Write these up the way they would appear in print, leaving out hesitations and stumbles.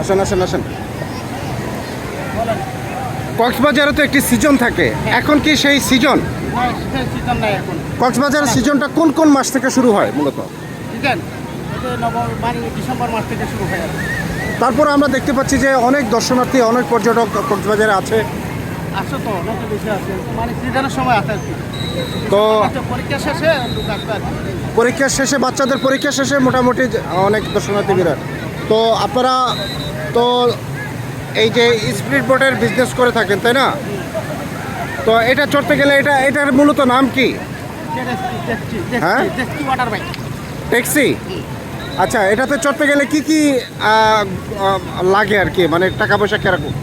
আসেন আসেন আসেন। কক্সবাজারে তো একটি সিজন থাকে, এখন কি সেই সিজন? সিজন নাই এখন। কক্সবাজারের সিজনটা কোন কোন মাস থেকে শুরু হয় মূলত? সিজন মানে ডিসেম্বর মাস থেকে শুরু হয়। তারপর আমরা দেখতে পাচ্ছি যে অনেক দর্শনার্থী, অনেক পর্যটক কক্সবাজারে আছে। আসো তো অনেক বেশি আছে, মানে সিজনের সময় আছে আর কি। তো পরীক্ষা শেষে লোক আসবে আর কি। পরীক্ষার শেষে, বাচ্চাদের পরীক্ষা শেষে মোটামুটি অনেক দর্শনার্থী বিরাট। তো আপনারা তো এই যে স্পিড বোটের বিজনেস করে থাকেন, তাই না? তো এটা চড়তে গেলে এটার মূলত নাম কি? হ্যাঁ, ওয়াটার বাইক। ট্যাক্সি। আচ্ছা, এটাতে চড়তে গেলে কি কি লাগে আর কি, মানে টাকা পয়সা কিরকম?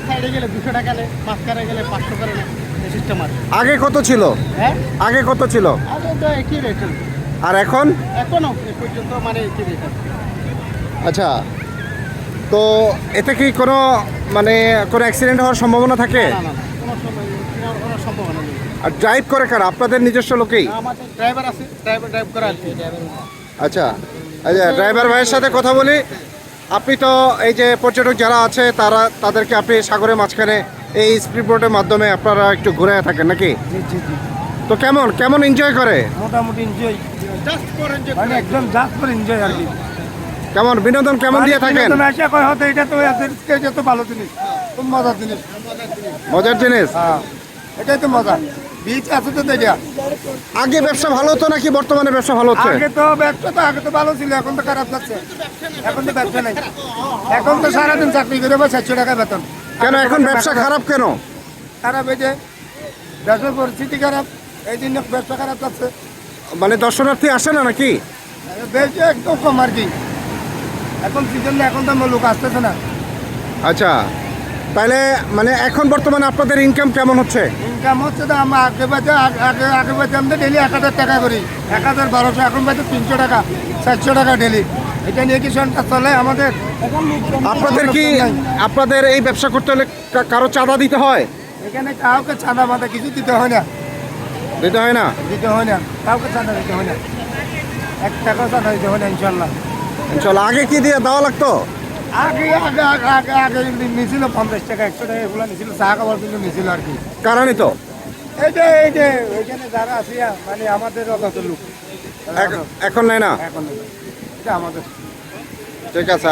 সাইডে গেলে 200 টাকা নেয়, মাঝখানে গেলে 500 করে নেয়, এই সিস্টেম আর। আগে কত ছিল? হ্যাঁ, আগে কত ছিল আগে তো একই রেট, আর এখন? এখনো এ পর্যন্ত মানে একই রেট। আচ্ছা, তো এতে কি কোনো মানে কোনো অ্যাক্সিডেন্ট হওয়ার সম্ভাবনা থাকে? না না না, কোনো সম্ভাবনা নেই। আর ড্রাইভ করে কারা? আপনাদের নিজস্ব লোকেই? আমাদের ড্রাইভার আছে, ড্রাইভ করে আর কি। আচ্ছা আচ্ছা, ড্রাইভার ভাইয়ের সাথে কথা বলি। আপনি তো এই যে পর্যটক যারা আছে তাদেরকে আপনি সাগরের মাঝখানে এই স্পিড বোটের মাধ্যমে আপনারা একটু ঘুরে থাকেন নাকি? তো কেমন কেমন এনজয় করে? মোটামুটি এনজয়, জাস্ট ফর এনজয়, মানে একদম জাস্ট ফর এনজয় আর কি। কেমন বিনোদন কেমন দিয়ে থাকেন? আশা করা হতো এটা তো ভালো জিনিস, খুব মজার জিনিস। মজার জিনিস। হ্যাঁ, এটাই তো মজা। বিচ আছে তো এটা। আগে ব্যবসা ভালো হতো নাকি বর্তমানে ব্যবসা ভালো হচ্ছে? আগে তো ভালো ছিল, এখন তো খারাপ লাগছে। এখন তো ব্যবসা নেই, এখন তো সারাদিন চাকরি করে 700 টাকা বেতন। কেন এখন ব্যবসা খারাপ কেন? খারাপ, এই যে ব্যবসার পরিস্থিতি খারাপ, এই জন্য ব্যবসা খারাপ লাগছে। মানে দর্শনার্থী আসে না নাকি? বেশি একদম কম আর কি, এখন সিজন না, এখন তো লোক আসতেছে না। আচ্ছা, তাহলে মানে এখন বর্তমানে আপনাদের ইনকাম কেমন হচ্ছে? ইনকাম হচ্ছে তো আমরা আগে বাজে আমরা ডেলি 1000 টাকা করি, 1000-1200, এখন বাজে 300 টাকা 400 টাকা ডেলি। এটা নিয়ে কি সংসার চলে আমাদের? আপনাদের কি আপনাদের এই ব্যবসা করতে হলে কারো চাঁদা দিতে হয়? এখানে কাউকে চাঁদা মাদা কিছু দিতে হয় না, দিতে হয় না? কাউকে চাঁদা দিতে হয় না, 1 টাকাও চাঁদা দিতে হয় না ইনশাল্লাহ। চলো, আগে কি দিয়ে দেওয়া লাগতো? আগে নিয়েছিল 50 টাকা 100 টাকা, এগুলো নিয়েছিল, চা খাবার কিন্তু নিয়েছিল আর কি। কারণ তো এই যে ওইখানে যারা আছে মানে আমাদের অত লোক এখন নেয় না। এখন এটা আমাদের। ঠিক আছে।